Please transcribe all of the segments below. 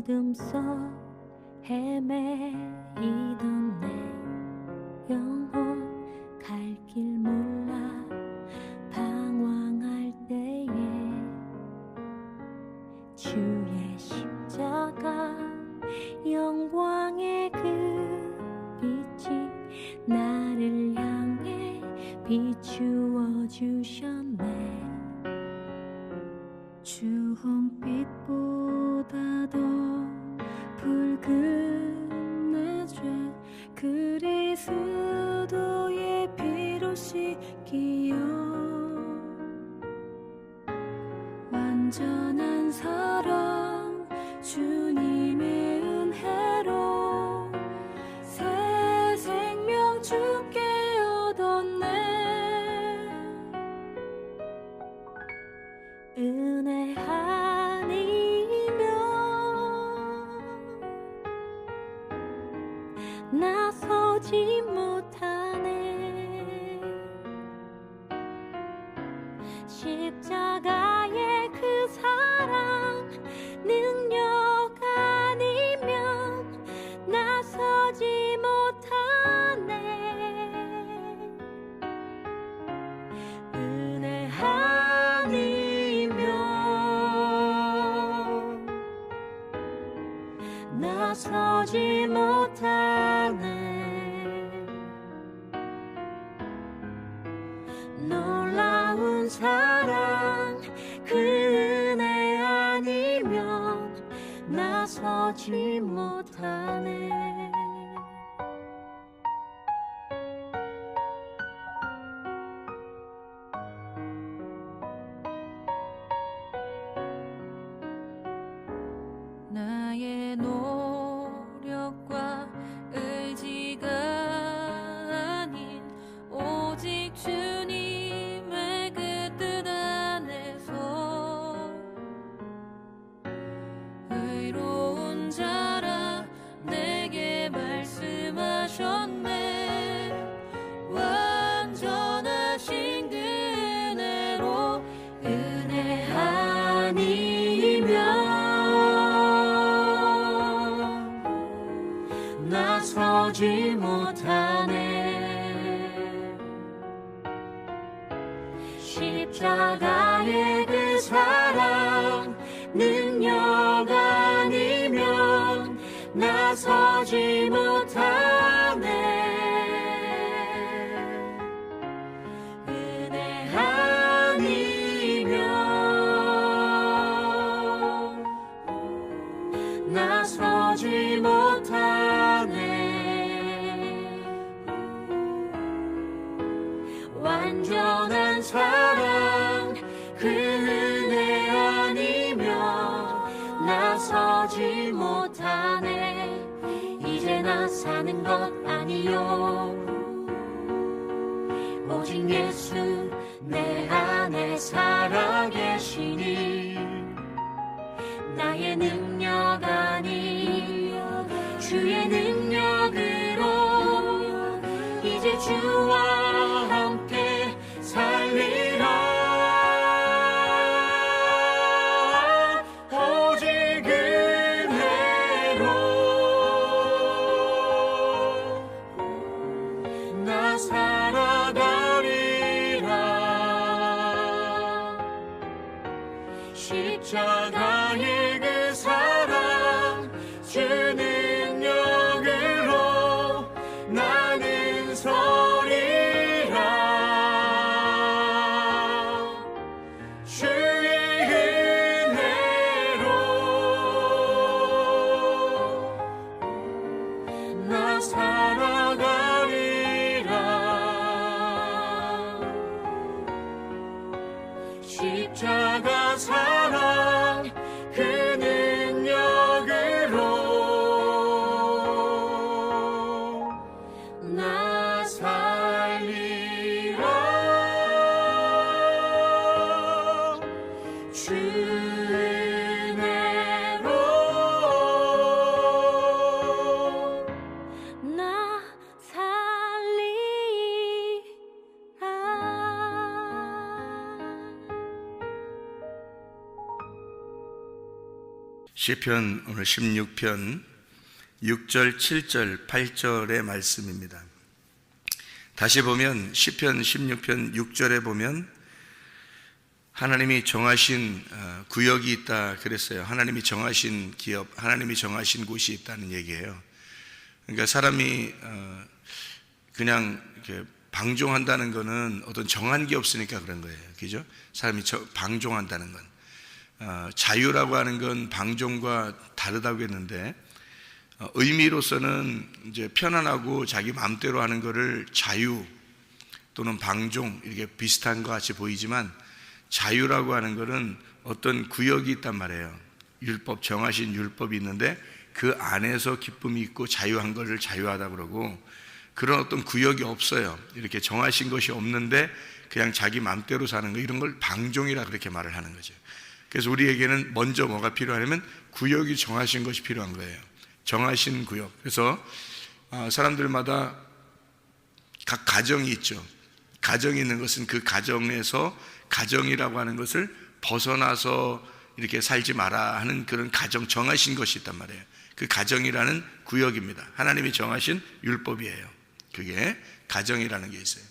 어둠 속 헤매이던 내 영혼 갈 길 몰라 방황할 때에 주의 십자가 영광의 그 빛이 나를 향해 비추어 주셨네. 주 홍빛보다도 붉은 내 죄 그리스도의 피로 씻기어 완전한 사랑 주님의 은혜로 새 생명 주께 얻었네. 은혜 아니면 나서지 못하네. 십자가의 그 사랑 능력 아니면 나서지 못하네. 은혜 아니면 나서지 못하네. 놀라운 사랑 그 은혜 아니면 나서지 못하네. 나의 노력과 의지가 아닌 오직 주님의 그 뜻 안에서 의로운 자라 내게 말씀하셨네. 완전하신 그 은혜로 은혜 아니면 나서지 못하네. 십자가의 그 사랑 능력 아니면 나서지 못하네. 은혜 아니면 나서지 못하네. 완전한 사랑 그 은혜 아니면 나서지 못하네. 이제 나 사는 것 아니요 오직 예수 내 안에 살아계시니 나의 능력 아니 주의 능력으로 이제 주와 함께 살리라. 오직 은혜로 나 살아가리라. 시편 오늘 16편 6절, 7절, 8절의 말씀입니다. 다시 보면 시편 16편 6절에 보면 하나님이 정하신 구역이 있다 그랬어요. 하나님이 정하신 기업, 하나님이 정하신 곳이 있다는 얘기예요. 그러니까 사람이 그냥 이렇게 방종한다는 거는 어떤 정한 게 없으니까 그런 거예요. 그죠? 사람이 방종한다는 건. 자유라고 하는 건 방종과 다르다고 했는데, 의미로서는 이제 편안하고 자기 마음대로 하는 거를 자유 또는 방종 이렇게 비슷한 것 같이 보이지만, 자유라고 하는 거는 어떤 구역이 있단 말이에요. 율법, 정하신 율법이 있는데 그 안에서 기쁨이 있고 자유한 것을 자유하다 그러고, 그런 어떤 구역이 없어요. 이렇게 정하신 것이 없는데 그냥 자기 마음대로 사는 거, 이런 걸 방종이라 그렇게 말을 하는 거죠. 그래서 우리에게는 먼저 뭐가 필요하냐면 구역이 정하신 것이 필요한 거예요. 정하신 구역. 그래서 사람들마다 각 가정이 있죠. 가정이 있는 것은 그 가정에서 가정이라고 하는 것을 벗어나서 이렇게 살지 마라 하는 그런 가정, 정하신 것이 있단 말이에요. 그 가정이라는 구역입니다. 하나님이 정하신 율법이에요. 그게 가정이라는 게 있어요.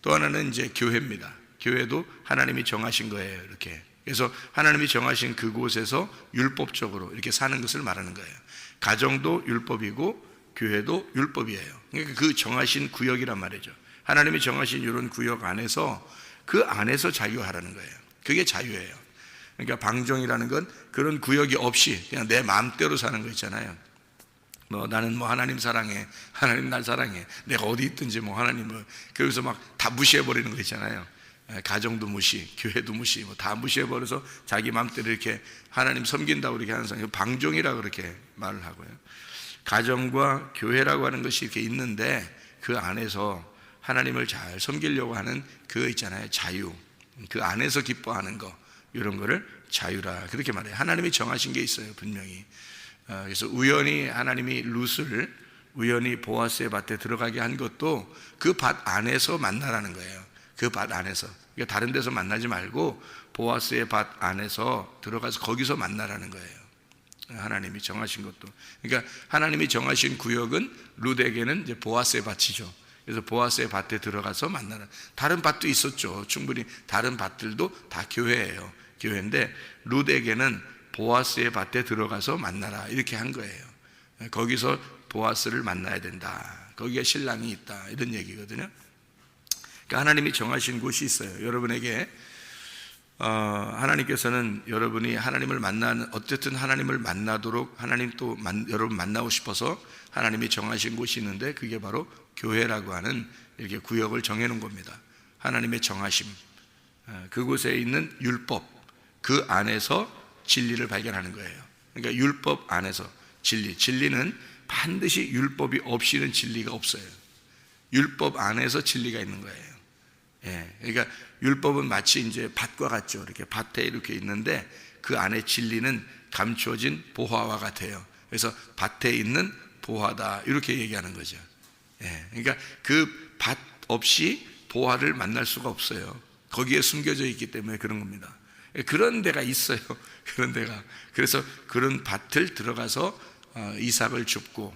또 하나는 이제 교회입니다. 교회도 하나님이 정하신 거예요. 이렇게. 그래서 하나님이 정하신 그곳에서 율법적으로 이렇게 사는 것을 말하는 거예요. 가정도 율법이고 교회도 율법이에요. 그러니까 그 정하신 구역이란 말이죠. 하나님이 정하신 이런 구역 안에서, 그 안에서 자유하라는 거예요. 그게 자유예요. 그러니까 방종이라는 건 그런 구역이 없이 그냥 내 마음대로 사는 거 있잖아요. 나는 하나님 사랑해, 하나님 날 사랑해, 내가 어디 있든지 하나님 그래서 막 다 무시해버리는 거 있잖아요. 가정도 무시, 교회도 무시, 다 무시해버려서 자기 마음대로 이렇게 하나님 섬긴다고 이렇게 하는 사람, 방종이라고 그렇게 말을 하고요. 가정과 교회라고 하는 것이 이렇게 있는데 그 안에서 하나님을 잘 섬기려고 하는 그거 있잖아요. 자유, 그 안에서 기뻐하는 거, 이런 거를 자유라 그렇게 말해요. 하나님이 정하신 게 있어요, 분명히. 그래서 우연히 하나님이 룻을 우연히 보아스의 밭에 들어가게 한 것도 그 밭 안에서 만나라는 거예요. 그 밭 안에서. 그러니까 다른 데서 만나지 말고 보아스의 밭 안에서 들어가서 거기서 만나라는 거예요. 하나님이 정하신 것도. 그러니까 하나님이 정하신 구역은 룻에게는 이제 보아스의 밭이죠. 그래서 보아스의 밭에 들어가서 만나라. 다른 밭도 있었죠. 충분히 다른 밭들도 다 교회예요. 교회인데 룻에게는 보아스의 밭에 들어가서 만나라 이렇게 한 거예요. 거기서 보아스를 만나야 된다. 거기에 신랑이 있다. 이런 얘기거든요. 그러니까 하나님이 정하신 곳이 있어요. 여러분에게 하나님께서는 여러분이 하나님을 만나는, 어쨌든 하나님을 만나도록 하나님 또 여러분 만나고 싶어서 하나님이 정하신 곳이 있는데 그게 바로 교회라고 하는 이렇게 구역을 정해놓은 겁니다. 하나님의 정하심, 그곳에 있는 율법, 그 안에서 진리를 발견하는 거예요. 그러니까 율법 안에서 진리는 반드시 율법이 없이는 진리가 없어요. 율법 안에서 진리가 있는 거예요. 그러니까 율법은 마치 이제 밭과 같죠. 이렇게 밭에 이렇게 있는데 그 안에 진리는 감추어진 보화와 같아요. 그래서 밭에 있는 보화다 이렇게 얘기하는 거죠. 그러니까 그 밭 없이 보화를 만날 수가 없어요. 거기에 숨겨져 있기 때문에 그런 겁니다. 그런 데가 있어요. 그런 데가. 그래서 그런 밭을 들어가서 이삭을 줍고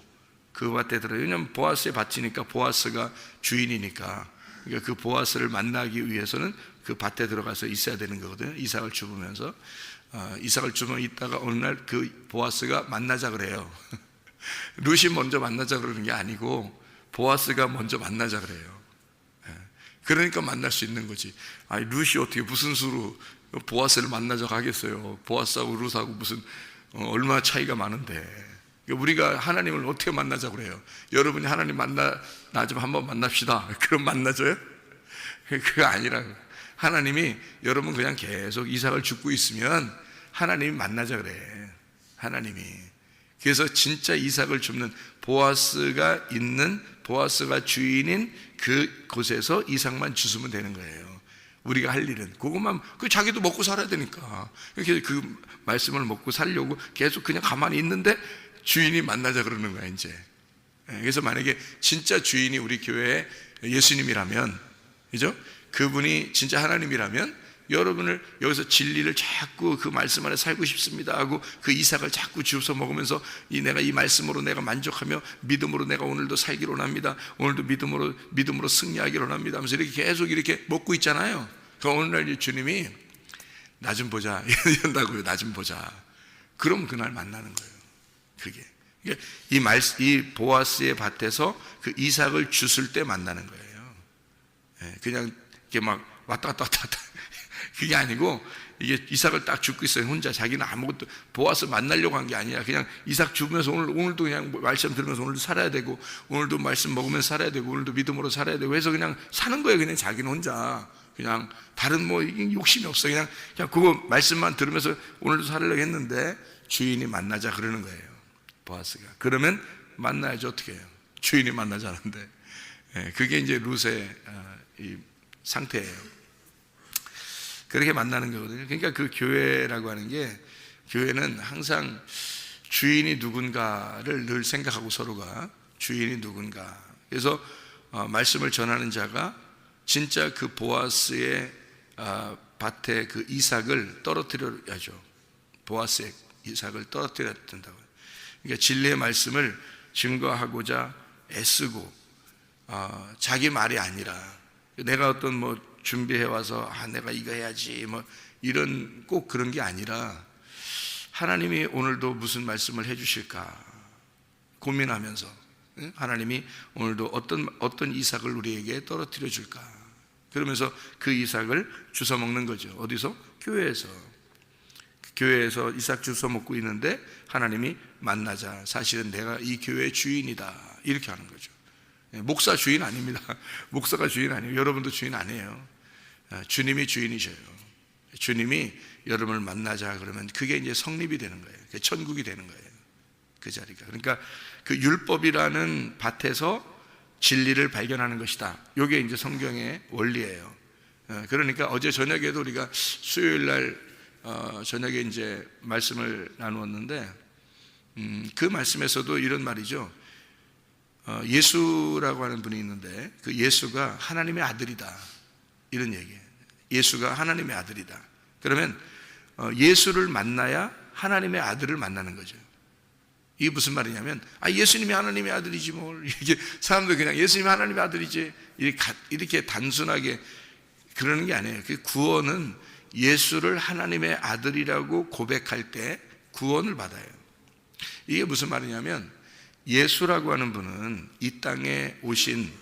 그 밭에 왜냐하면 보아스의 밭이니까, 보아스가 주인이니까, 그러니까 그 보아스를 만나기 위해서는 그 밭에 들어가서 있어야 되는 거거든요. 이삭을 줍으면서 이삭을 주면 있다가 어느 날 그 보아스가 만나자 그래요. 룻이 먼저 만나자 그러는 게 아니고 보아스가 먼저 만나자 그래요. 그러니까 만날 수 있는 거지. 아니 룻이 어떻게 무슨 수로 보아스를 만나자 가겠어요. 보아스하고 룻하고 무슨 얼마나 차이가 많은데. 우리가 하나님을 어떻게 만나자 그래요? 여러분이 하나님 나 좀 한번 만납시다. 그럼 만나줘요? 그거 아니라 하나님이 여러분 그냥 계속 이삭을 줍고 있으면 하나님이 만나자 그래. 하나님이. 그래서 진짜 이삭을 줍는 보아스가 주인인 그 곳에서 이삭만 주시면 되는 거예요. 우리가 할 일은 그것만, 자기도 먹고 살아야 되니까 이렇게 그 말씀을 먹고 살려고 계속 그냥 가만히 있는데 주인이 만나자 그러는 거야 이제. 그래서 만약에 진짜 주인이 우리 교회에 예수님이라면, 그죠? 그분이 진짜 하나님이라면 여러분을 여기서 진리를 자꾸 그 말씀 안에 살고 싶습니다 하고 그 이삭을 자꾸 주워 먹으면서 내가 이 말씀으로 내가 만족하며 믿음으로 내가 오늘도 살기를 원합니다, 오늘도 믿음으로 승리하기를 원합니다 하면서 이렇게 계속 이렇게 먹고 있잖아요. 그 오늘날 주님이 나 좀 보자 이런다고요. 나 좀 보자. 그럼 그날 만나는 거예요. 그게 이 보아스의 밭에서 그 이삭을 주술 때 만나는 거예요. 그냥 이렇게 막 왔다 갔다 그게 아니고 이게 이삭을 딱 줍고 있어요. 혼자 자기는 아무것도 보아스 만나려고 한 게 아니라 그냥 이삭 주면서 오늘도 그냥 말씀 들으면서 오늘도 살아야 되고 오늘도 말씀 먹으면서 살아야 되고 오늘도 믿음으로 살아야 되고 해서 그냥 사는 거예요. 그냥 자기는 혼자 그냥 다른 뭐 욕심이 없어. 그냥 그거 말씀만 들으면서 오늘도 살으려고 했는데 주인이 만나자 그러는 거예요. 보아스가. 그러면 만나야지 어떻게 해요? 주인이 만나자는데. 그게 이제 룻의 이 상태예요. 그렇게 만나는 거거든요. 그러니까 그 교회라고 하는 게, 교회는 항상 주인이 누군가를 늘 생각하고 서로가 주인이 누군가. 그래서 말씀을 전하는 자가 진짜 그 보아스의 밭에 그 이삭을 떨어뜨려야죠. 보아스의 이삭을 떨어뜨려야 된다고요. 그러니까 진리의 말씀을 증거하고자 애쓰고 자기 말이 아니라 내가 어떤 뭐 준비해 와서 내가 이거 해야지 뭐 이런 꼭 그런 게 아니라 하나님이 오늘도 무슨 말씀을 해주실까 고민하면서 하나님이 오늘도 어떤 이삭을 우리에게 떨어뜨려 줄까 그러면서 그 이삭을 주워 먹는 거죠. 어디서? 교회에서 이삭 주워 먹고 있는데 하나님이 만나자. 사실은 내가 이 교회의 주인이다. 이렇게 하는 거죠. 목사 주인 아닙니다. 목사가 주인 아니에요. 여러분도 주인 아니에요. 주님이 주인이셔요. 주님이 여러분을 만나자 그러면 그게 이제 성립이 되는 거예요. 그게 천국이 되는 거예요. 그 자리가. 그러니까 그 율법이라는 밭에서 진리를 발견하는 것이다. 이게 이제 성경의 원리예요. 그러니까 어제 저녁에도 우리가 수요일 날 저녁에 이제 말씀을 나누었는데 그 말씀에서도 이런 말이죠. 예수라고 하는 분이 있는데 그 예수가 하나님의 아들이다. 이런 얘기예요. 예수가 하나님의 아들이다. 그러면 예수를 만나야 하나님의 아들을 만나는 거죠. 이게 무슨 말이냐면 예수님이 하나님의 아들이지 뭘. 이게 사람들 그냥 예수님이 하나님의 아들이지 이렇게 단순하게 그러는 게 아니에요. 그 구원은 예수를 하나님의 아들이라고 고백할 때 구원을 받아요. 이게 무슨 말이냐면 예수라고 하는 분은 이 땅에 오신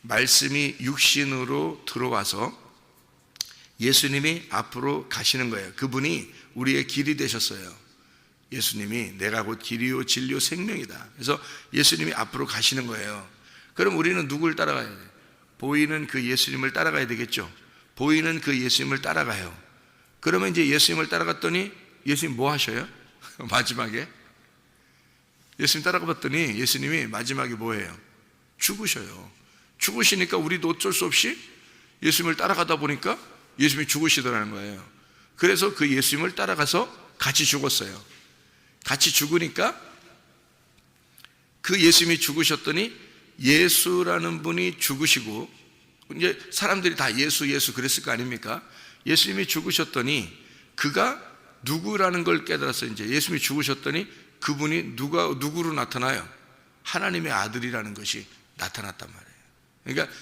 말씀이 육신으로 들어와서 예수님이 앞으로 가시는 거예요. 그분이 우리의 길이 되셨어요. 예수님이 내가 곧 길이요 진리요 생명이다. 그래서 예수님이 앞으로 가시는 거예요. 그럼 우리는 누굴 따라가야 돼요? 보이는 그 예수님을 따라가야 되겠죠. 보이는 그 예수님을 따라가요. 그러면 이제 예수님을 따라갔더니 예수님 뭐 하셔요? 마지막에 예수님 따라가 봤더니 예수님이 마지막에 뭐 해요? 죽으셔요. 죽으시니까 우리도 어쩔 수 없이 예수님을 따라가다 보니까 예수님이 죽으시더라는 거예요. 그래서 그 예수님을 따라가서 같이 죽었어요. 같이 죽으니까 그 예수님이 죽으셨더니 예수라는 분이 죽으시고 이제 사람들이 다 예수 그랬을 거 아닙니까? 예수님이 죽으셨더니 그가 누구라는 걸 깨달았어요. 이제 예수님이 죽으셨더니 그분이 누구로 나타나요? 하나님의 아들이라는 것이 나타났단 말이에요. 그러니까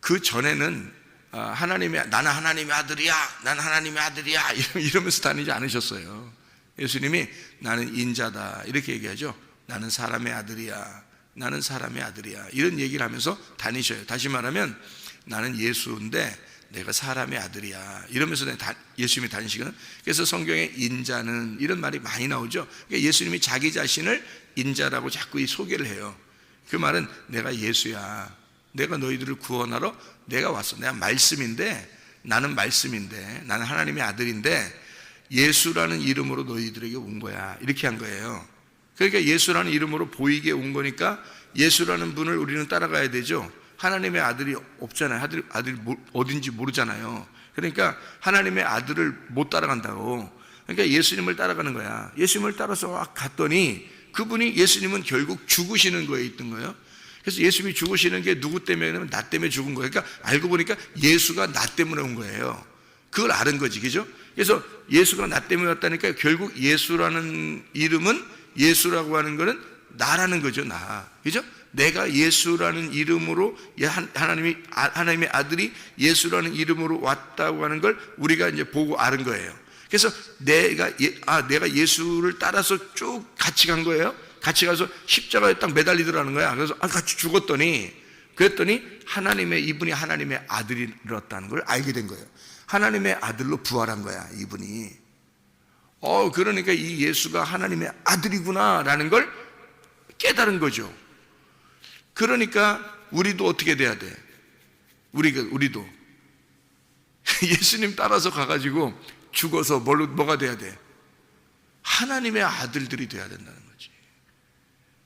그 전에는 나는 하나님의 아들이야, 나는 하나님의 아들이야 이러면서 다니지 않으셨어요. 예수님이 나는 인자다 이렇게 얘기하죠. 나는 사람의 아들이야, 나는 사람의 아들이야 이런 얘기를 하면서 다니셔요. 다시 말하면 나는 예수인데 내가 사람의 아들이야 이러면서 예수님이 다니시거든. 그래서 성경에 인자는 이런 말이 많이 나오죠. 그러니까 예수님이 자기 자신을 인자라고 자꾸 소개를 해요. 그 말은 내가 예수야, 내가 너희들을 구원하러 내가 왔어. 내가 나는 말씀인데 나는 하나님의 아들인데 예수라는 이름으로 너희들에게 온 거야 이렇게 한 거예요. 그러니까 예수라는 이름으로 보이게 온 거니까 예수라는 분을 우리는 따라가야 되죠. 하나님의 아들이 없잖아요. 아들이 어딘지 모르잖아요. 그러니까 하나님의 아들을 못 따라간다고. 그러니까 예수님을 따라가는 거야. 예수님을 따라서 갔더니 그분이 예수님은 결국 죽으시는 거에 있던 거예요. 그래서 예수님이 죽으시는 게 누구 때문에냐면 나 때문에 죽은 거예요. 그러니까 알고 보니까 예수가 나 때문에 온 거예요. 그걸 아는 거지, 그죠? 그래서 예수가 나 때문에 왔다니까 결국 예수라는 이름은, 예수라고 하는 거는 나라는 거죠, 나. 그죠? 내가 예수라는 이름으로, 하나님의 아들이 예수라는 이름으로 왔다고 하는 걸 우리가 이제 보고 아는 거예요. 그래서 내가 예수를 따라서 쭉 같이 간 거예요. 같이 가서 십자가에 딱 매달리더라는 거야. 그래서 같이 죽었더니, 그랬더니 이분이 하나님의 아들이었다는 걸 알게 된 거예요. 하나님의 아들로 부활한 거야, 이분이. 그러니까 이 예수가 하나님의 아들이구나라는 걸 깨달은 거죠. 그러니까 우리도 어떻게 돼야 돼? 우리도 예수님 따라서 가가지고 죽어서 뭐가 돼야 돼? 하나님의 아들들이 돼야 된다는 거지.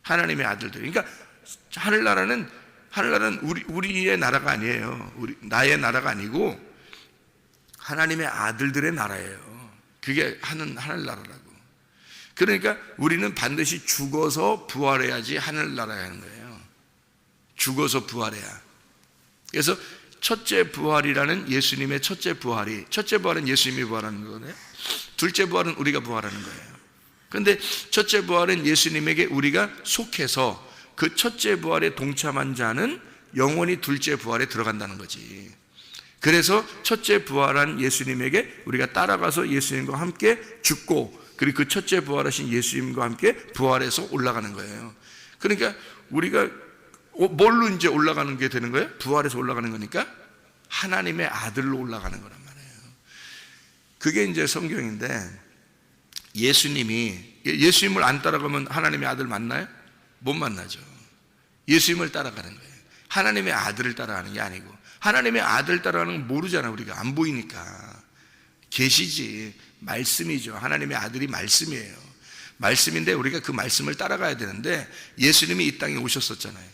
하나님의 아들들. 그러니까 하늘나라는 우리의 나라가 아니에요. 나의 나라가 아니고 하나님의 아들들의 나라예요. 그게 하늘나라라고. 그러니까 우리는 반드시 죽어서 부활해야지 하늘나라에 하는 거예요. 죽어서 부활해야. 그래서 첫째 부활이라는 예수님의 첫째 부활은 예수님이 부활하는 거네. 둘째 부활은 우리가 부활하는 거예요. 그런데 첫째 부활은 예수님에게 우리가 속해서 그 첫째 부활에 동참한 자는 영원히 둘째 부활에 들어간다는 거지. 그래서 첫째 부활한 예수님에게 우리가 따라가서 예수님과 함께 죽고, 그리고 그 첫째 부활하신 예수님과 함께 부활해서 올라가는 거예요. 그러니까 우리가 뭘로 이제 올라가는 게 되는 거예요? 부활해서 올라가는 거니까 하나님의 아들로 올라가는 거란 말이에요. 그게 이제 성경인데, 예수님을 안 따라가면 하나님의 아들 만나요? 못 만나죠. 예수님을 따라가는 거예요. 하나님의 아들을 따라가는 게 아니고. 하나님의 아들 따라가는 건 모르잖아, 우리가. 안 보이니까. 계시지. 말씀이죠. 하나님의 아들이 말씀이에요. 말씀인데 우리가 그 말씀을 따라가야 되는데, 예수님이 이 땅에 오셨었잖아요.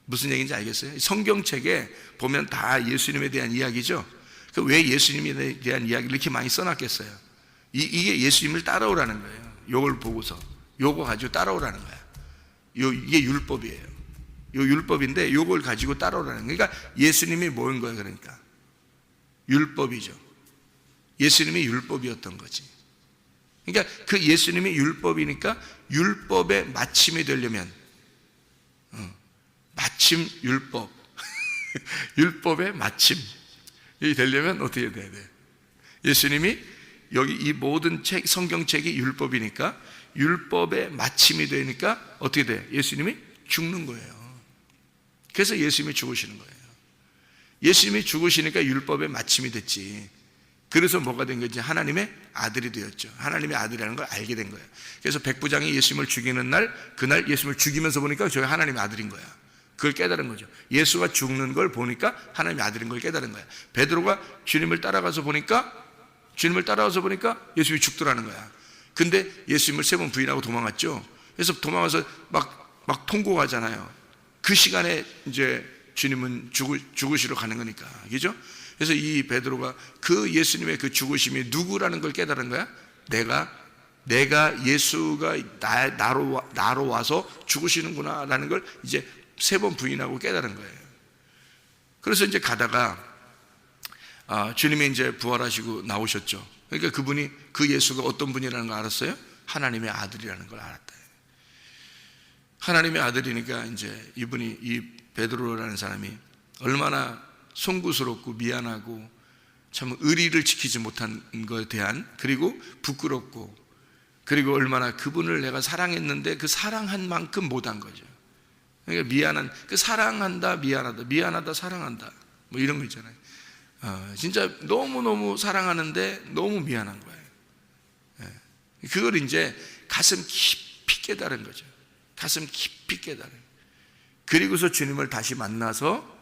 무슨 얘기인지 알겠어요? 성경책에 보면 다 예수님에 대한 이야기죠. 왜 예수님에 대한 이야기를 이렇게 많이 써놨겠어요? 이게 예수님을 따라오라는 거예요. 요걸 보고서 요거 가지고 따라오라는 거야. 이게 율법이에요. 요 율법인데 요걸 가지고 따라오라는 거예요. 그러니까 예수님이 뭐인 거예요? 그러니까 율법이죠. 예수님이 율법이었던 거지. 그러니까 그 예수님이 율법이니까 율법의 마침이 되려면, 마침 율법 율법의 마침이 되려면 어떻게 돼야 돼? 예수님이 여기 이 모든 성경책이 율법이니까 율법의 마침이 되니까 어떻게 돼? 예수님이 죽는 거예요. 그래서 예수님이 죽으시는 거예요. 예수님이 죽으시니까 율법의 마침이 됐지. 그래서 뭐가 된 거지? 하나님의 아들이 되었죠. 하나님의 아들이라는 걸 알게 된 거예요. 그래서 백부장이 예수님을 죽이는 날, 그날 예수님을 죽이면서 보니까 저게 하나님의 아들인 거야. 그걸 깨달은 거죠. 예수가 죽는 걸 보니까 하나님의 아들인 걸 깨달은 거야. 베드로가 주님을 따라가서 보니까 예수님이 죽더라는 거야. 근데 예수님을 3번 부인하고 도망갔죠. 그래서 도망가서 막 통곡하잖아요. 그 시간에 이제 주님은 죽으시러 가는 거니까. 그죠? 그래서 이 베드로가 그 예수님의 그 죽으심이 누구라는 걸 깨달은 거야. 내가 예수가 나로 와서 죽으시는구나 라는 걸 이제 3번 부인하고 깨달은 거예요. 그래서 이제 가다가 주님이 이제 부활하시고 나오셨죠. 그러니까 그 예수가 어떤 분이라는 걸 알았어요? 하나님의 아들이라는 걸 알았다. 하나님의 아들이니까 이제 이 베드로라는 사람이 얼마나 송구스럽고 미안하고 참 의리를 지키지 못한 것에 대한, 그리고 부끄럽고, 그리고 얼마나 그분을 내가 사랑했는데 그 사랑한 만큼 못한 거죠. 그러니까 사랑한다, 미안하다, 사랑한다, 뭐 이런 거 있잖아요. 진짜 너무너무 사랑하는데 너무 미안한 거예요. 그걸 이제 가슴 깊이 깨달은 거죠. 가슴 깊이 깨달은. 그리고서 주님을 다시 만나서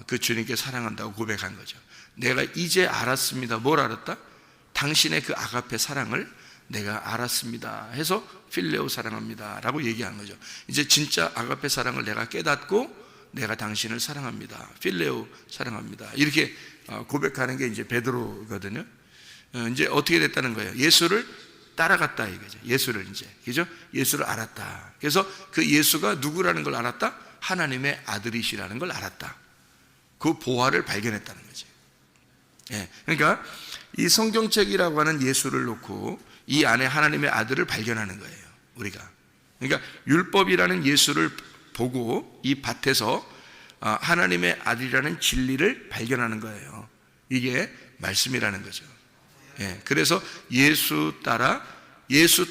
그 주님께 사랑한다고 고백한 거죠. 내가 이제 알았습니다. 뭘 알았다? 당신의 그 아가페 사랑을 내가 알았습니다 해서 필레오 사랑합니다 라고 얘기한 거죠. 이제 진짜 아가페 사랑을 내가 깨닫고 내가 당신을 사랑합니다, 필레오 사랑합니다, 이렇게 고백하는 게 이제 베드로거든요. 이제 어떻게 됐다는 거예요? 예수를 따라갔다 이거죠. 예수를 이제, 그죠? 예수를 알았다. 그래서 그 예수가 누구라는 걸 알았다? 하나님의 아들이시라는 걸 알았다. 그 보화를 발견했다는 거지. 예, 그러니까 이 성경책이라고 하는 예수를 놓고 이 안에 하나님의 아들을 발견하는 거예요, 우리가. 그러니까 율법이라는 예수를 보고 이 밭에서 하나님의 아들이라는 진리를 발견하는 거예요. 이게 말씀이라는 거죠. 예, 그래서 예수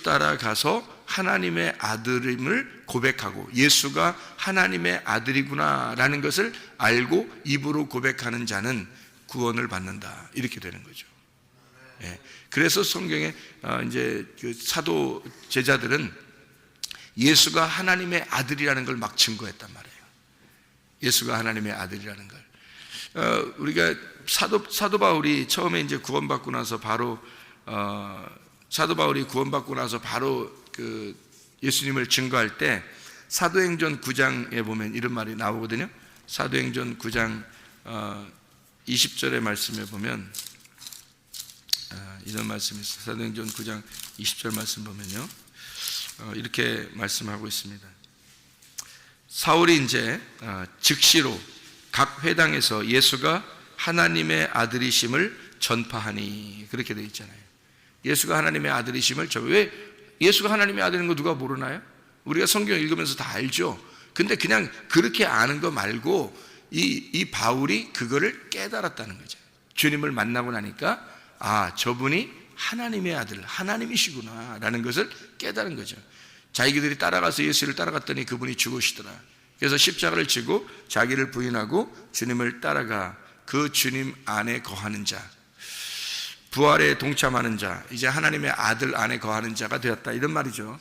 따라가서 하나님의 아들임을 고백하고 예수가 하나님의 아들이구나라는 것을 알고 입으로 고백하는 자는 구원을 받는다, 이렇게 되는 거죠. 예, 그래서 성경에 이제 그 사도 제자들은 예수가 하나님의 아들이라는 걸 막 증거했단 말이에요. 예수가 하나님의 아들이라는 걸. 우리가 사도 바울이 처음에 이제 구원받고 나서 바로 그 예수님을 증거할 때 사도행전 9장에 보면 이런 말이 나오거든요. 사도행전 9장 20절의 말씀에 보면 이런 말씀이 있어요. 사도행전 9장 20절 말씀 보면요, 이렇게 말씀하고 있습니다. 사울이 이제 즉시로 각 회당에서 예수가 하나님의 아들이심을 전파하니, 그렇게 되어 있잖아요. 예수가 하나님의 아들이심을 왜 예수가 하나님의 아들인 거 누가 모르나요? 우리가 성경 읽으면서 다 알죠. 근데 그냥 그렇게 아는 거 말고 이 바울이 그거를 깨달았다는 거죠. 주님을 만나고 나니까 저분이 하나님의 아들, 하나님이시구나 라는 것을 깨달은 거죠. 자기들이 따라가서 예수를 따라갔더니 그분이 죽으시더라. 그래서 십자가를 지고 자기를 부인하고 주님을 따라가 그 주님 안에 거하는 자, 부활에 동참하는 자, 이제 하나님의 아들 안에 거하는 자가 되었다, 이런 말이죠.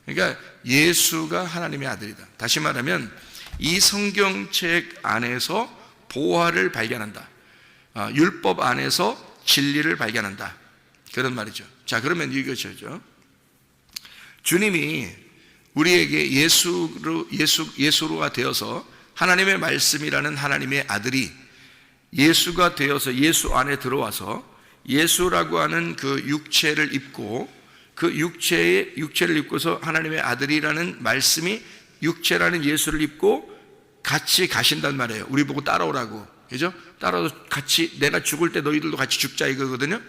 그러니까 예수가 하나님의 아들이다. 다시 말하면 이 성경책 안에서 보화를 발견한다, 율법 안에서 진리를 발견한다, 그런 말이죠. 자, 그러면 이것이죠. 주님이 우리에게 예수로가 되어서 하나님의 말씀이라는 하나님의 아들이 예수가 되어서 예수 안에 들어와서 예수라고 하는 그 육체를 입고 그 육체를 입고서 하나님의 아들이라는 말씀이 육체라는 예수를 입고 같이 가신단 말이에요. 우리 보고 따라오라고, 그죠? 따라서 같이, 내가 죽을 때 너희들도 같이 죽자, 이거거든요.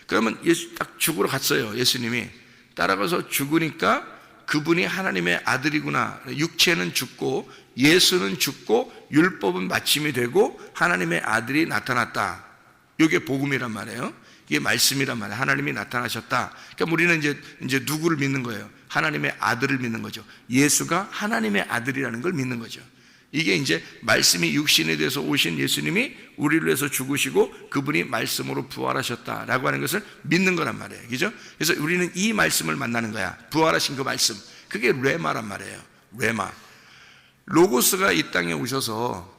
그러면 예수 딱 죽으러 갔어요. 예수님이 따라가서 죽으니까 그분이 하나님의 아들이구나. 육체는 죽고 예수는 죽고 율법은 마침이 되고 하나님의 아들이 나타났다. 이게 복음이란 말이에요. 이게 말씀이란 말이에요. 하나님이 나타나셨다. 그러니까 우리는 이제 누구를 믿는 거예요? 하나님의 아들을 믿는 거죠. 예수가 하나님의 아들이라는 걸 믿는 거죠. 이게 이제 말씀이 육신에 대해서 오신 예수님이 우리를 위해서 죽으시고 그분이 말씀으로 부활하셨다라고 하는 것을 믿는 거란 말이에요. 그죠? 그래서 우리는 이 말씀을 만나는 거야. 부활하신 그 말씀. 그게 레마란 말이에요. 레마. 로고스가 이 땅에 오셔서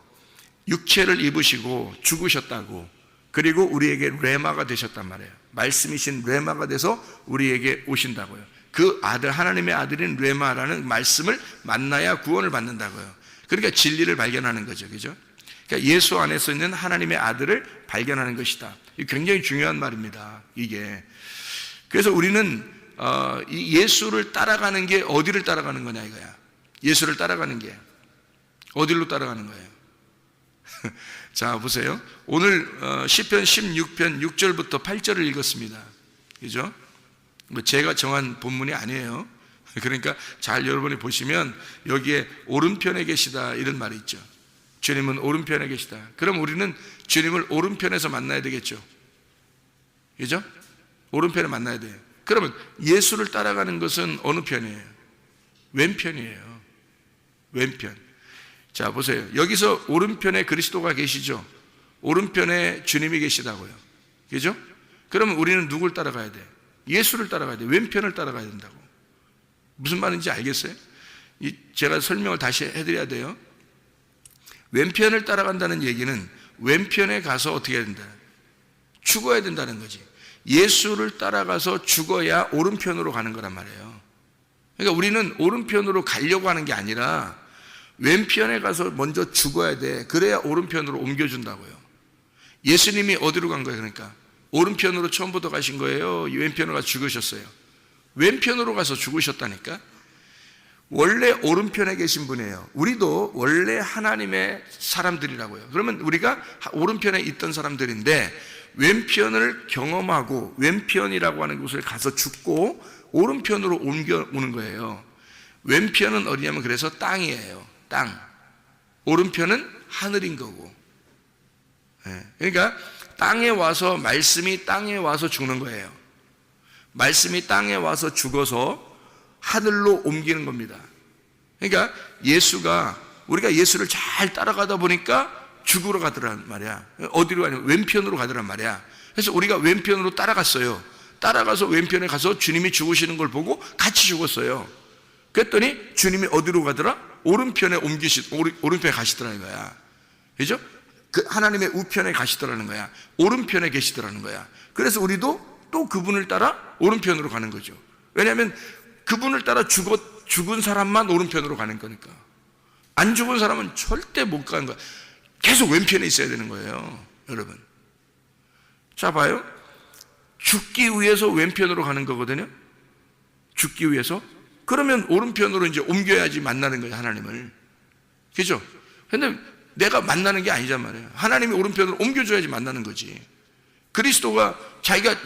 육체를 입으시고 죽으셨다고, 그리고 우리에게 레마가 되셨단 말이에요. 말씀이신 레마가 돼서 우리에게 오신다고요. 그 아들, 하나님의 아들인 레마라는 말씀을 만나야 구원을 받는다고요. 그러니까 진리를 발견하는 거죠. 그죠? 그러니까 예수 안에서 있는 하나님의 아들을 발견하는 것이다. 이게 굉장히 중요한 말입니다, 이게. 그래서 우리는 이 예수를 따라가는 게 어디를 따라가는 거냐 이거야. 예수를 따라가는 게 어디로 따라가는 거예요? 자, 보세요. 오늘 시편 16편 6절부터 8절을 읽었습니다. 그죠? 뭐 제가 정한 본문이 아니에요. 그러니까 잘 여러분이 보시면 여기에 오른편에 계시다, 이런 말이 있죠. 주님은 오른편에 계시다. 그럼 우리는 주님을 오른편에서 만나야 되겠죠. 그죠? 오른편에 만나야 돼요. 그러면 예수를 따라가는 것은 어느 편이에요? 왼편이에요. 왼편. 자, 보세요. 여기서 오른편에 그리스도가 계시죠. 오른편에 주님이 계시다고요. 그죠? 그러면 우리는 누굴 따라가야 돼? 예수를 따라가야 돼. 왼편을 따라가야 된다고. 무슨 말인지 알겠어요? 제가 설명을 다시 해드려야 돼요. 왼편을 따라간다는 얘기는 왼편에 가서 어떻게 해야 된다? 죽어야 된다는 거지. 예수를 따라가서 죽어야 오른편으로 가는 거란 말이에요. 그러니까 우리는 오른편으로 가려고 하는 게 아니라 왼편에 가서 먼저 죽어야 돼. 그래야 오른편으로 옮겨준다고요. 예수님이 어디로 간 거예요? 그러니까 오른편으로 처음부터 가신 거예요? 왼편으로 가서 죽으셨어요? 왼편으로 가서 죽으셨다니까. 원래 오른편에 계신 분이에요. 우리도 원래 하나님의 사람들이라고요. 그러면 우리가 오른편에 있던 사람들인데 왼편을 경험하고 왼편이라고 하는 곳을 가서 죽고 오른편으로 옮겨오는 거예요. 왼편은 어디냐면 그래서 땅이에요. 땅. 오른편은 하늘인 거고. 그러니까 땅에 와서, 말씀이 땅에 와서 죽는 거예요. 말씀이 땅에 와서 죽어서 하늘로 옮기는 겁니다. 그러니까 우리가 예수를 잘 따라가다 보니까 죽으러 가더란 말이야. 어디로 가냐면 왼편으로 가더란 말이야. 그래서 우리가 왼편으로 따라갔어요. 따라가서 왼편에 가서 주님이 죽으시는 걸 보고 같이 죽었어요. 그랬더니 주님이 어디로 가더라? 오른편에 오른편에 가시더라는 거야. 그죠? 그 하나님의 우편에 가시더라는 거야. 오른편에 계시더라는 거야. 그래서 우리도 또 그분을 따라 오른편으로 가는 거죠. 왜냐하면 그분을 따라 죽은 사람만 오른편으로 가는 거니까. 안 죽은 사람은 절대 못 가는 거야. 계속 왼편에 있어야 되는 거예요, 여러분. 자, 봐요. 죽기 위해서 왼편으로 가는 거거든요. 죽기 위해서. 그러면 오른편으로 이제 옮겨야지 만나는 거예요, 하나님을. 그죠? 근데 내가 만나는 게 아니란 말이에요. 하나님이 오른편으로 옮겨줘야지 만나는 거지. 그리스도가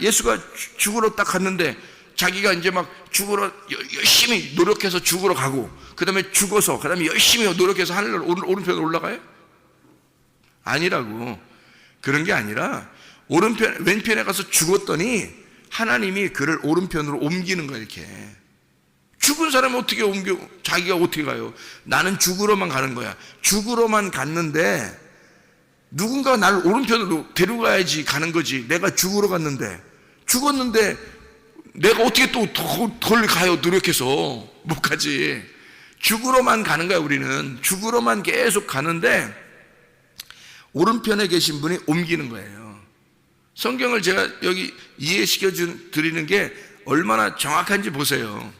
예수가 죽으러 딱 갔는데 자기가 이제 막 죽으러 열심히 노력해서 죽으러 가고, 그 다음에 죽어서, 그 다음에 열심히 노력해서 하늘로 오른편으로 올라가요? 아니라고. 그런 게 아니라 왼편에 가서 죽었더니 하나님이 그를 오른편으로 옮기는 거야, 이렇게. 죽은 사람이 어떻게 자기가 어떻게 가요? 나는 죽으러만 가는 거야. 죽으러만 갔는데 누군가 나를 오른편으로 데려가야지 가는 거지. 내가 죽으러 갔는데, 죽었는데 내가 어떻게 또 덜 가요? 노력해서 못 가지. 죽으러만 가는 거야. 우리는 죽으러만 계속 가는데 오른편에 계신 분이 옮기는 거예요. 성경을 제가 여기 이해시켜 드리는 게 얼마나 정확한지 보세요.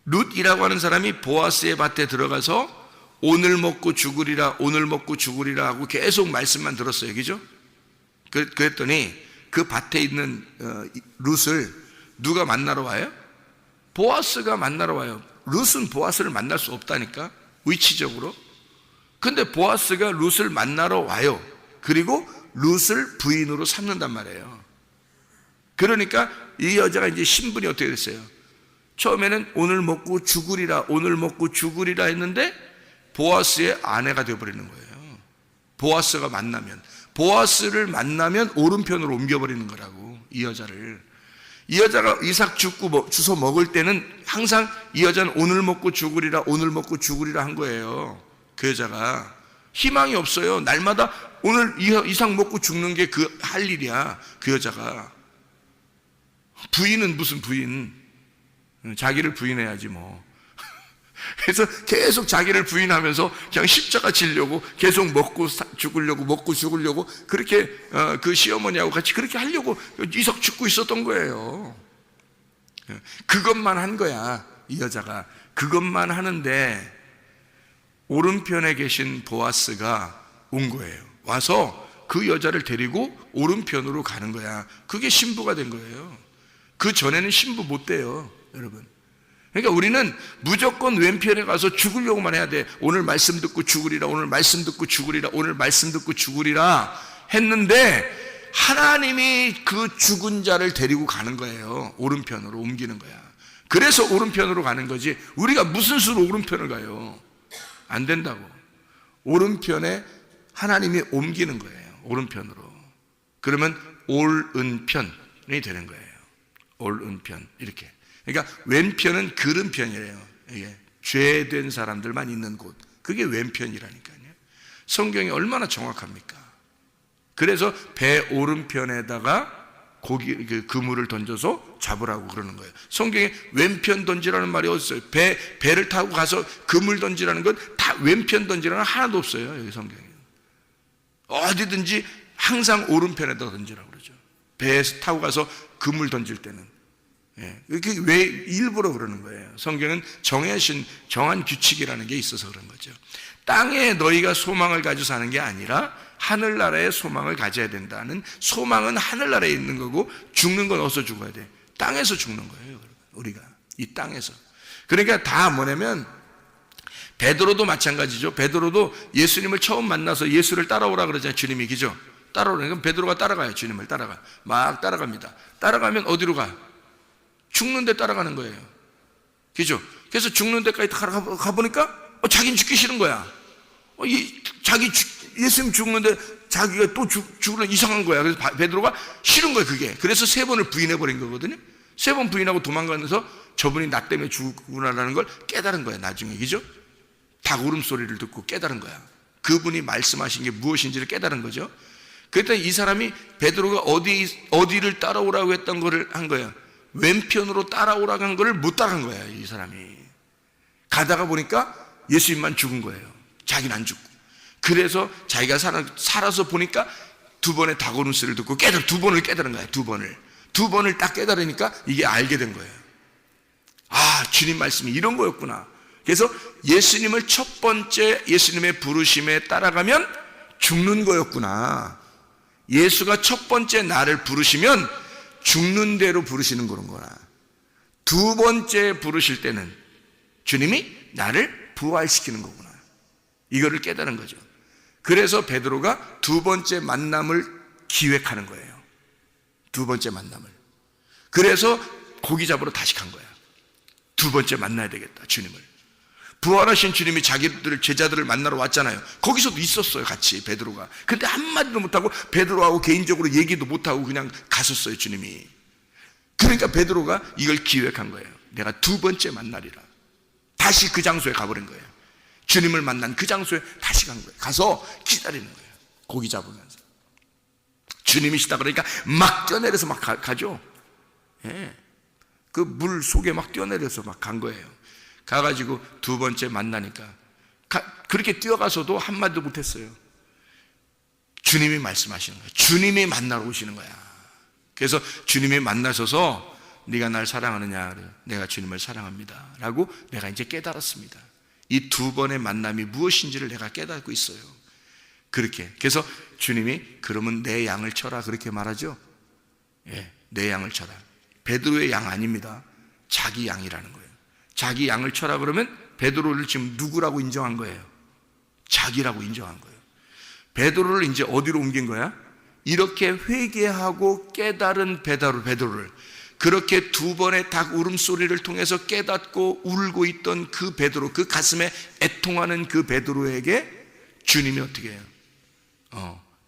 룻이라고 하는 사람이 보아스의 밭에 들어가서 오늘 먹고 죽으리라, 오늘 먹고 죽으리라 하고 계속 말씀만 들었어요. 그죠? 그랬더니 그 밭에 있는 룻을 누가 만나러 와요? 보아스가 만나러 와요. 룻은 보아스를 만날 수 없다니까, 위치적으로. 근데 보아스가 룻을 만나러 와요. 그리고 룻을 부인으로 삼는단 말이에요. 그러니까 이 여자가 이제 신분이 어떻게 됐어요? 처음에는 오늘 먹고 죽으리라, 오늘 먹고 죽으리라 했는데 보아스의 아내가 되어버리는 거예요. 보아스를 만나면 오른편으로 옮겨버리는 거라고. 이 여자가 이삭 주워 먹을 때는 항상 이 여자는 오늘 먹고 죽으리라, 오늘 먹고 죽으리라 한 거예요. 그 여자가 희망이 없어요. 날마다 오늘 이삭 먹고 죽는 게 할 일이야. 그 여자가. 부인은 무슨 부인? 자기를 부인해야지 뭐. 그래서 계속 자기를 부인하면서 그냥 십자가 지려고 계속 먹고 죽으려고 그렇게 그 시어머니하고 같이 그렇게 하려고 이삭 죽고 있었던 거예요. 그것만 한 거야, 이 여자가. 그것만 하는데 오른편에 계신 보아스가 온 거예요. 와서 그 여자를 데리고 오른편으로 가는 거야. 그게 신부가 된 거예요. 그 전에는 신부 못 돼요, 여러분. 그러니까 우리는 무조건 왼편에 가서 죽으려고만 해야 돼. 오늘 말씀 듣고 죽으리라, 오늘 말씀 듣고 죽으리라, 오늘 말씀 듣고 죽으리라 했는데 하나님이 그 죽은 자를 데리고 가는 거예요. 오른편으로 옮기는 거야. 그래서 오른편으로 가는 거지. 우리가 무슨 수로 오른편을 가요? 안 된다고. 오른편에 하나님이 옮기는 거예요. 오른편으로. 그러면 옳은편이 되는 거예요. 옳은편, 이렇게. 그러니까 왼편은 그른 편이래요. 이게 죄된 사람들만 있는 곳, 그게 왼편이라니까요. 성경이 얼마나 정확합니까? 그래서 배 오른편에다가 그물을 던져서 잡으라고 그러는 거예요. 성경에 왼편 던지라는 말이 어디 있어요? 배를 타고 가서 그물 던지라는 건 다 왼편 던지라는 하나도 없어요, 여기 성경에. 어디든지 항상 오른편에다 던지라고 그러죠. 배에 타고 가서 그물 던질 때는. 이렇게 왜 일부러 그러는 거예요? 성경은 정한 규칙이라는 게 있어서 그런 거죠. 땅에 너희가 소망을 가지고 사는 게 아니라 하늘나라에 소망을 가져야 된다는, 소망은 하늘나라에 있는 거고 죽는 건 어디서 죽어야 돼? 땅에서 죽는 거예요, 우리가. 이 땅에서. 그러니까 다 뭐냐면 베드로도 마찬가지죠. 베드로도 예수님을 처음 만나서 예수를 따라오라 그러잖아요, 주님이. 그죠? 따라오니까 베드로가 따라가요. 주님을 따라가. 막 따라갑니다. 따라가면 어디로 가? 죽는 데 따라가는 거예요. 그죠? 그래서 죽는 데까지 가보니까 자기는 죽기 싫은 거야. 예수님 죽는데 자기가 또 죽으면 이상한 거야. 그래서 베드로가 싫은 거예요, 그게. 그래서 3번을 부인해버린 거거든요. 3번 부인하고 도망가면서 저분이 나 때문에 죽구나라는 걸 깨달은 거야, 나중에. 그죠? 닭 울음소리를 듣고 깨달은 거야. 그분이 말씀하신 게 무엇인지를 깨달은 거죠. 그랬더니 이 사람이 베드로가 어디를 따라오라고 했던 거를 한 거야. 왼편으로 따라오라고 한 거를 못 따라간 거야, 이 사람이. 가다가 보니까 예수님만 죽은 거예요. 자기는 안 죽고. 그래서 자기가 살아서 보니까 2번의 닭 울음소리를 듣고 2번을 깨달은 거야. 2번을 딱 깨달으니까 이게 알게 된 거예요. 아, 주님 말씀이 이런 거였구나. 그래서 예수님을 첫 번째 예수님의 부르심에 따라가면 죽는 거였구나. 예수가 첫 번째 나를 부르시면 죽는 대로 부르시는 거구나. 2번째 부르실 때는 주님이 나를 부활시키는 거구나. 이거를 깨달은 거죠. 그래서 베드로가 2번째 만남을 기획하는 거예요. 2번째 만남을. 그래서 고기 잡으러 다시 간 거야. 2번째 만나야 되겠다, 주님을. 부활하신 주님이 자기들 제자들을 만나러 왔잖아요. 거기서도 있었어요, 같이 베드로가. 근데 한마디도 못하고 베드로하고 개인적으로 얘기도 못하고 그냥 갔었어요, 주님이. 그러니까 베드로가 이걸 기획한 거예요. 내가 2번째 만나리라. 다시 그 장소에 가버린 거예요. 주님을 만난 그 장소에 다시 간 거예요. 가서 기다리는 거예요. 고기 잡으면서. 주님이시다 그러니까 막 뛰어내려서 막 가죠. 예. 그 물 속에 막 뛰어내려서 막 간 거예요. 가가지고 2번째 만나니까 그렇게 뛰어가서도 한마디도 못했어요. 주님이 말씀하시는 거예요. 주님이 만나러 오시는 거야. 그래서 주님이 만나셔서 네가 날 사랑하느냐? 내가 주님을 사랑합니다 라고 내가 이제 깨달았습니다. 이 2번의 만남이 무엇인지를 내가 깨닫고 있어요. 그렇게. 그래서 주님이 그러면 내 양을 쳐라 그렇게 말하죠. 예, 내 양을 쳐라. 베드로의 양 아닙니다. 자기 양이라는 거예요. 자기 양을 쳐라 그러면 베드로를 지금 누구라고 인정한 거예요? 자기라고 인정한 거예요. 베드로를 이제 어디로 옮긴 거야? 이렇게 회개하고 깨달은 베드로를, 그렇게 2번의 닭 울음소리를 통해서 깨닫고 울고 있던 그 베드로, 그 가슴에 애통하는 그 베드로에게 주님이 어떻게 해요?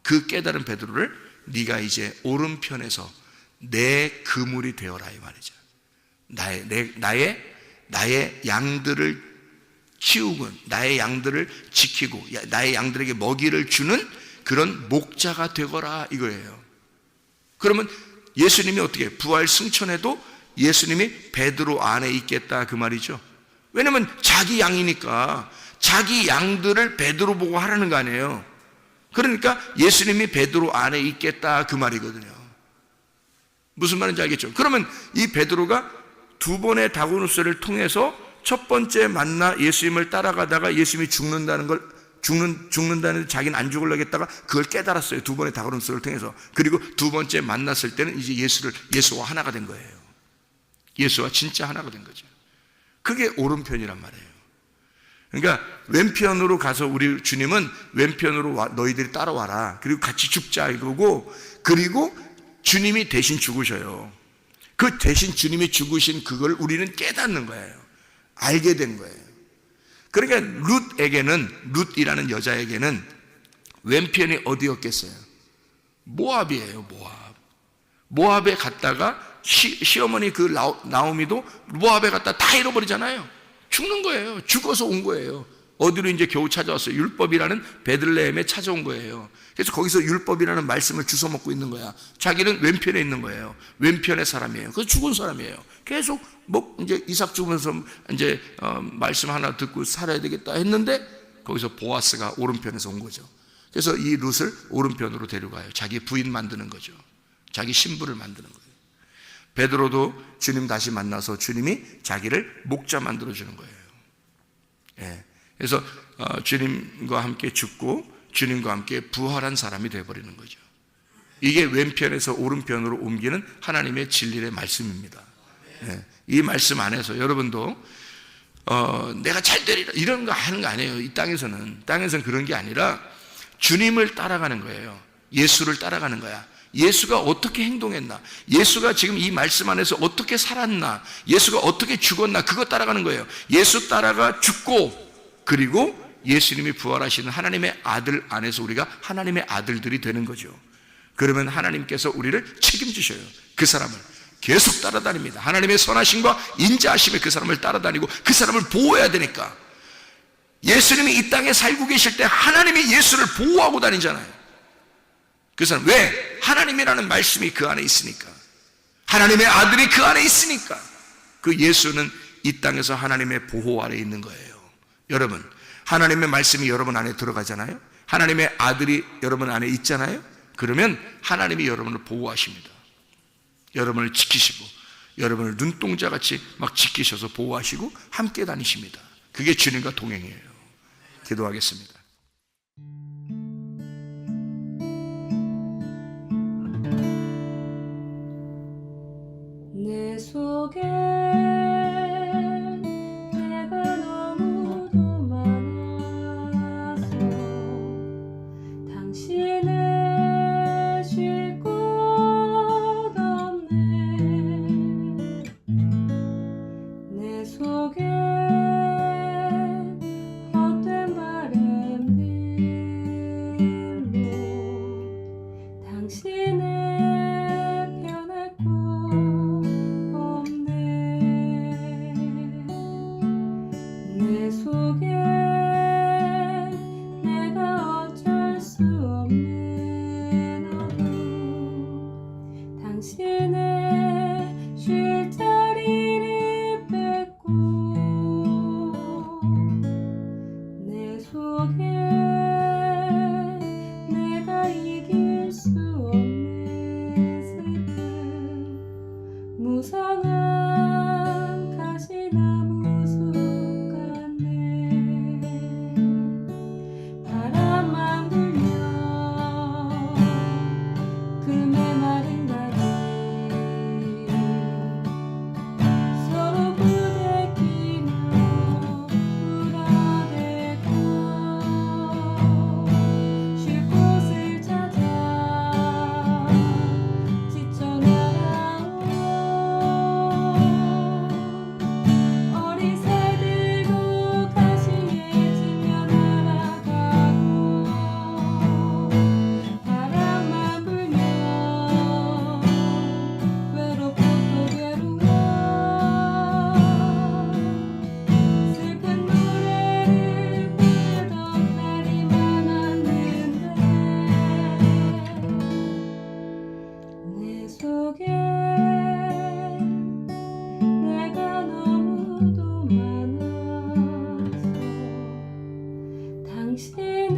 그 깨달은 베드로를 네가 이제 오른편에서 내 그물이 되어라 이 말이죠. 나의 양들을 키우고 나의 양들을 지키고 나의 양들에게 먹이를 주는 그런 목자가 되거라 이거예요. 그러면 예수님이 어떻게 부활 승천에도 예수님이 베드로 안에 있겠다 그 말이죠. 왜냐면 자기 양이니까 자기 양들을 베드로 보고 하라는 거 아니에요. 그러니까 예수님이 베드로 안에 있겠다 그 말이거든요. 무슨 말인지 알겠죠? 그러면 이 베드로가 2번의 닭 울음소리를 통해서 첫 번째 만나 예수님을 따라가다가 예수님이 죽는다는 자기는 안 죽으려고 했다가 그걸 깨달았어요. 2번의 닭 울음소리를 통해서. 그리고 2번째 만났을 때는 이제 예수와 하나가 된 거예요. 예수와 진짜 하나가 된 거죠. 그게 오른편이란 말이에요. 그러니까 왼편으로 가서 우리 주님은 왼편으로 너희들이 따라와라. 그리고 같이 죽자 이거고, 그리고 주님이 대신 죽으셔요. 그 대신 주님이 죽으신 그걸 우리는 깨닫는 거예요. 알게 된 거예요. 그러니까 룻이라는 여자에게는 왼편이 어디였겠어요? 모압이에요. 모압에 갔다가 시어머니 그 나오미도 모압에 갔다 다 잃어버리잖아요. 죽는 거예요. 죽어서 온 거예요. 어디로 이제 겨우 찾아왔어요? 율법이라는 베들레헴에 찾아온 거예요. 그래서 거기서 율법이라는 말씀을 주워 먹고 있는 거야. 자기는 왼편에 있는 거예요. 왼편의 사람이에요. 그래서 죽은 사람이에요. 계속 이제 이삭 죽으면서 이제 말씀 하나 듣고 살아야 되겠다 했는데 거기서 보아스가 오른편에서 온 거죠. 그래서 이 룻을 오른편으로 데려가요. 자기 부인 만드는 거죠. 자기 신부를 만드는 거예요. 베드로도 주님 다시 만나서 주님이 자기를 목자 만들어 주는 거예요. 예. 그래서 주님과 함께 죽고 주님과 함께 부활한 사람이 되어버리는 거죠. 이게 왼편에서 오른편으로 옮기는 하나님의 진리의 말씀입니다. 예. 이 말씀 안에서 여러분도 내가 잘 되리라 이런 거 하는 거 아니에요. 이 땅에서는 그런 게 아니라 주님을 따라가는 거예요. 예수를 따라가는 거야. 예수가 어떻게 행동했나, 예수가 지금 이 말씀 안에서 어떻게 살았나, 예수가 어떻게 죽었나, 그거 따라가는 거예요. 예수 따라가 죽고, 그리고 예수님이 부활하시는 하나님의 아들 안에서 우리가 하나님의 아들들이 되는 거죠. 그러면 하나님께서 우리를 책임지셔요. 그 사람을 계속 따라다닙니다. 하나님의 선하심과 인자하심에 그 사람을 따라다니고 그 사람을 보호해야 되니까. 예수님이 이 땅에 살고 계실 때 하나님이 예수를 보호하고 다니잖아요. 그 사람, 왜? 하나님이라는 말씀이 그 안에 있으니까, 하나님의 아들이 그 안에 있으니까. 그 예수는 이 땅에서 하나님의 보호 아래 있는 거예요. 여러분, 하나님의 말씀이 여러분 안에 들어가잖아요. 하나님의 아들이 여러분 안에 있잖아요. 그러면 하나님이 여러분을 보호하십니다. 여러분을 지키시고, 여러분을 눈동자같이 막 지키셔서 보호하시고 함께 다니십니다. 그게 주님과 동행이에요. 기도하겠습니다. 내 속에 내가 너무도 많아서 당신을 쉴 곳 없네. 내 속에 헛된 바램들로 당신을 내 속에 내가 어쩔 수 없는 어둠, 당신의 쉴 자리를 뺏고 내 속에 내가 이길 수 없는 슬픔, 무성한 가시나무 바람만 불면 그 메마른 다리 서로 부대끼며 울어대고 쉴 곳을 찾아 지쳐 날아온 어린 새들도 가시에 지며 날아가고 바람만 불면 외롭고 또 괴로워 슬픈 노래를 부르던 날이 많았는데 내 속에 내가 너무도 많아서 당신을